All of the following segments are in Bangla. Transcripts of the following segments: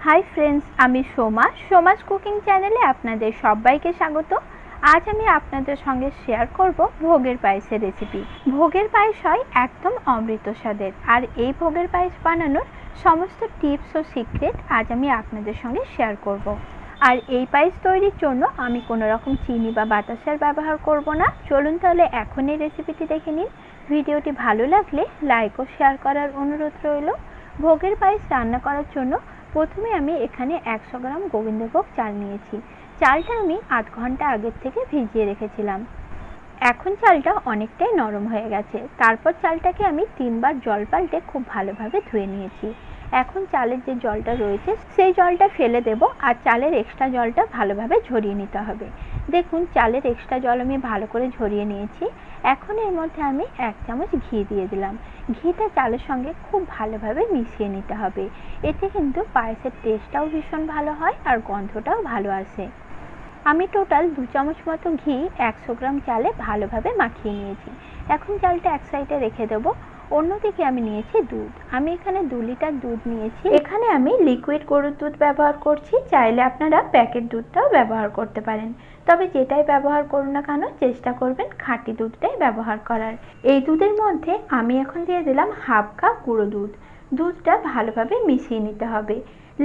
हाई फ्रेंड्स, आमी सोमा सोमाज कुकिंग चैनेले आपनादेर सबाइके स्वागत। आज आमी आपनादेर संगे शेयर करब भोगेर पायेसेर रेसिपि। भोगेर पायेस हय एकदम अमृत स्वादेर और এই ভোগের পায়েস বানানোর সমস্ত টিপস ও সিক্রেট আজ আমি আপনাদের সঙ্গে শেয়ার করব। আর এই পায়েস তৈরির জন্য আমি কোনো রকম চিনি বা বাতাসার ব্যবহার করব না। চলুন তাহলে এখন এই রেসিপিটি দেখে নিন। ভিডিওটি ভালো লাগলে লাইক ও শেয়ার করার অনুরোধ রইল। ভোগের পায়েস রান্না করার জন্য প্রথমে আমি এখানে 100 গ্রাম গোবিন্দভোগ চাল নিয়েছি। চালটা আমি 8 ঘন্টা আগের থেকে ভিজিয়ে রেখেছিলাম। এখন চালটা অনেকটাই নরম হয়ে গেছে। তারপর চালটাকে আমি 3 বার জল পাল্টে খুব ভালোভাবে ধুয়ে নিয়েছি। এখন চালের যে জলটা রয়েছে সেই জলটা ফেলে দেব আর চালের এক্সট্রা জলটা ভালোভাবে ঝরিয়ে নিতে হবে। দেখুন চালের এক্সট্রা জল আমি ভালো করে ঝরিয়ে নিয়েছি। এখন এর মধ্যে আমি 1 চামচ ঘি দিয়ে দিলাম। ঘিটা চালের সঙ্গে খুব ভালোভাবে মিশিয়ে নিতে হবে। এতে কিন্তু পায়েসের টেস্টটাও ভীষণ ভালো হয় আর গন্ধটাও ভালো আসে। আমি টোটাল 2 চামচ মতো ঘি 100 গ্রাম চালে ভালোভাবে মাখিয়ে নিয়েছি। এখন চালটা এক সাইডে রেখে দেব। অন্যদিকে আমি নিয়েছি দুধ। আমি এখানে 2 লিটার দুধ নিয়েছি। এখানে আমি লিকুইড গরুর দুধ ব্যবহার করছি। চাইলে আপনারা প্যাকেট দুধটাও ব্যবহার করতে পারেন, তবে যেটাই ব্যবহার করুন না কেন চেষ্টা করবেন খাঁটি দুধটাই ব্যবহার করার। এই দুধের মধ্যে আমি এখন দিয়ে দিলাম হাফ কাপ গুঁড়ো দুধ। দুধটা ভালোভাবে মিশিয়ে নিতে হবে।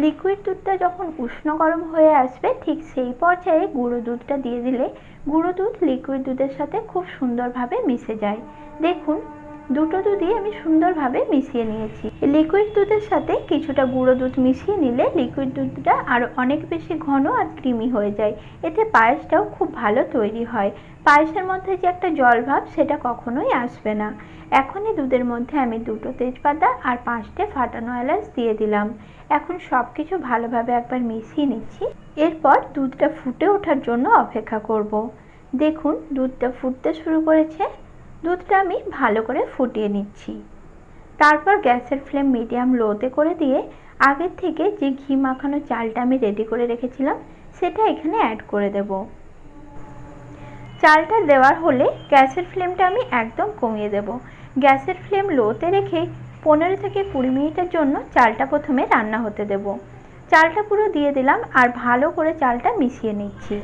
লিকুইড দুধটা যখন উষ্ণ গরম হয়ে আসবে ঠিক সেই পর্যায়ে গুঁড়ো দুধটা দিয়ে দিলে গুঁড়ো দুধ লিকুইড দুধের সাথে খুব সুন্দরভাবে মিশে যায়। দেখুন দুটো দুধই আমি সুন্দরভাবে মিশিয়ে নিয়েছি। লিকুইড দুধের সাথে কিছুটা গুঁড়ো দুধ মিশিয়ে নিলে লিকুইড দুধটা আরও অনেক বেশি ঘন আর ক্রিমি হয়ে যায়। এতে পায়েসটাও খুব ভালো তৈরি হয়। পায়েসের মধ্যে যে একটা জল ভাব সেটা কখনোই আসবে না। এখনই দুধের মধ্যে আমি 2টো তেজপাতা আর 5টে ফাটানো এলাচ দিয়ে দিলাম। এখন সব কিছু ভালোভাবে একবার মিশিয়ে নিচ্ছি। এরপর দুধটা ফুটে ওঠার জন্য অপেক্ষা করব। দেখুন দুধটা ফুটতে শুরু করেছে। দুধটা আমি ভালো করে ফুটিয়ে নিচ্ছি। তারপর গ্যাসের ফ্লেম মিডিয়াম লোতে করে দিয়ে আগের থেকে যে ঘি মাখানো চালটা আমি রেডি করে রেখেছিলাম সেটা এখানে অ্যাড করে দেব। চালটা দেওয়ার হলে গ্যাসের ফ্লেমটা আমি একদম কমিয়ে দেব। গ্যাসের ফ্লেম লোতে রেখে 15 থেকে 20 মিনিটের জন্য চালটা প্রথমে রান্না হতে দেব। চালটা পুরো দিয়ে দিলাম আর ভালো করে চালটা মিশিয়ে নিচ্ছি।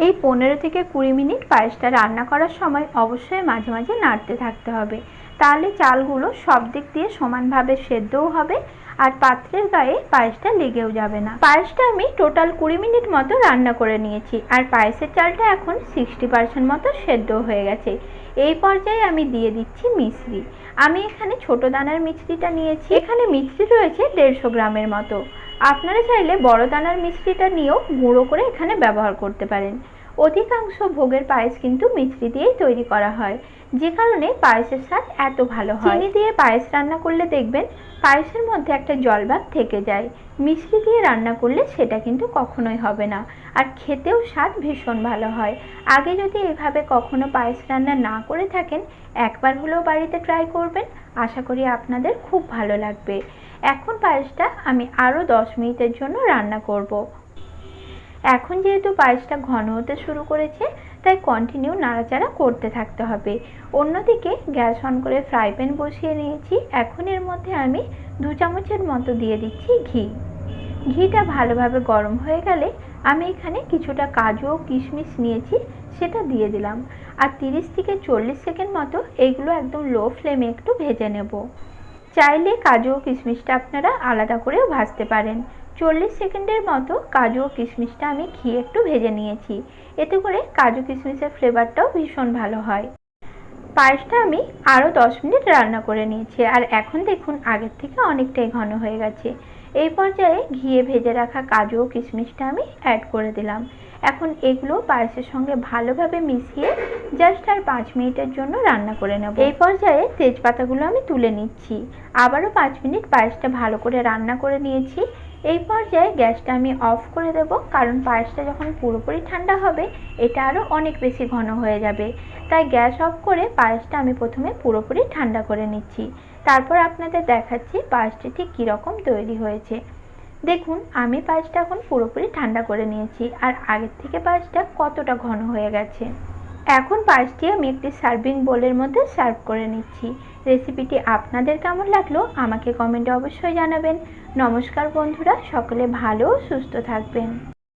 এই 15 থেকে 20 মিনিট পায়েসটা রান্না করার সময় অবশ্যই মাঝে মাঝে নাড়তে থাকতে হবে। তাহলে চালগুলো সব দিক দিয়ে সমানভাবে সেদ্ধও হবে আর পাত্রের গায়ে পায়েসটা লেগেও যাবে না। পায়েসটা আমি টোটাল 20 মিনিট মতো রান্না করে নিয়েছি আর পায়েসের চালটা এখন 60% মতো সেদ্ধ হয়ে গেছে। এই পর্যায়ে আমি দিয়ে দিচ্ছি মিশ্রি। আমি এখানে ছোট দানার মিশ্রিটা নিয়েছি। এখানে মিশ্রি রয়েছে 150 গ্রামের মতো। আপনারা চাইলে বড় দানার মিশ্রিটা নিয়েও গুঁড়ো করে এখানে ব্যবহার করতে পারেন। অধিকাংশ ভোগের পায়েস কিন্তু মিশ্রি দিয়েই তৈরি করা হয়, যে কারণে পায়েসের স্বাদ এত ভালো হয়। চিনি দিয়ে পায়েস রান্না করলে দেখবেন পায়েসের মধ্যে একটা জলভাব থেকে যায়। মিশ্রি দিয়ে রান্না করলে সেটা কিন্তু কখনোই হবে না আর খেতেও স্বাদ ভীষণ ভালো হয়। আগে যদি এভাবে কখনো পায়েস রান্না না করে থাকেন একবার হলেও বাড়িতে ট্রাই করবেন। আশা করি আপনাদের খুব ভালো লাগবে। এখন পায়েসটা আমি আরও 10 মিনিটের জন্য রান্না করব। এখন যেহেতু পায়েসটা ঘন হতে শুরু করেছে তাই কন্টিনিউ নাড়াচাড়া করতে থাকতে হবে। অন্যদিকে গ্যাস অন করে ফ্রাই প্যান বসিয়ে নিয়েছি। এখন এর মধ্যে আমি 2 চামচের মতো দিয়ে দিচ্ছি ঘি। ঘিটা ভালোভাবে গরম হয়ে গেলে আমি এখানে কিছুটা কাজু ও কিশমিশ নিয়েছি সেটা দিয়ে দিলাম আর 30 থেকে 40 সেকেন্ড মতো এইগুলো একদম লো ফ্লেমে একটু ভেজে নেব। চাইলে কাজু ও কিশমিশটা আপনারা আলাদা করেও ভাজতে পারেন। 40 সেকেন্ডের মতো কাজু ও কিশমিশটা আমি ঘি একটু ভেজে নিয়েছি। এতে করে কাজু কিশমিশের ফ্লেভারটাও ভীষণ ভালো হয়। পায়েসটা আমি আরও 10 মিনিট রান্না করে নিয়েছি আর এখন দেখুন আগের থেকে অনেকটাই ঘন হয়ে গেছে। এই পর্যায়ে ঘিয়ে ভেজে রাখা কাজু ও কিশমিশটা আমি অ্যাড করে দিলাম। এখন এগুলো পায়েসের সঙ্গে ভালোভাবে মিশিয়ে জাস্ট আর 5 মিনিটের জন্য রান্না করে নেব। এই পর্যায়ে তেজপাতাগুলো আমি তুলে নিচ্ছি। আবারও 5 মিনিট পায়েসটা ভালো করে রান্না করে নিয়েছি। এই পর্যায়ে গ্যাসটা আমি অফ করে দেব, কারণ পায়েসটা যখন পুরোপুরি ঠান্ডা হবে এটা আরও অনেক বেশি ঘন হয়ে যাবে। তাই গ্যাস অফ করে পায়েসটা আমি প্রথমে পুরোপুরি ঠান্ডা করে নিচ্ছি। তারপর আপনাদের দেখাচ্ছি পায়েসটা ঠিক কীরকম তৈরি হয়েছে। দেখুন আমি পায়েসটা এখন পুরোপুরি ঠান্ডা করে নিয়েছি আর আগের থেকে পায়েসটা কতটা ঘন হয়ে গেছে। এখন পায়েসটি আমি একটি সার্ভিং বোলের মধ্যে সার্ভ করে নিচ্ছি। রেসিপিটি আপনাদের কেমন লাগলো আমাকে কমেন্টে অবশ্যই জানাবেন। নমস্কার বন্ধুরা, সকলে ভালো ও সুস্থ থাকবেন।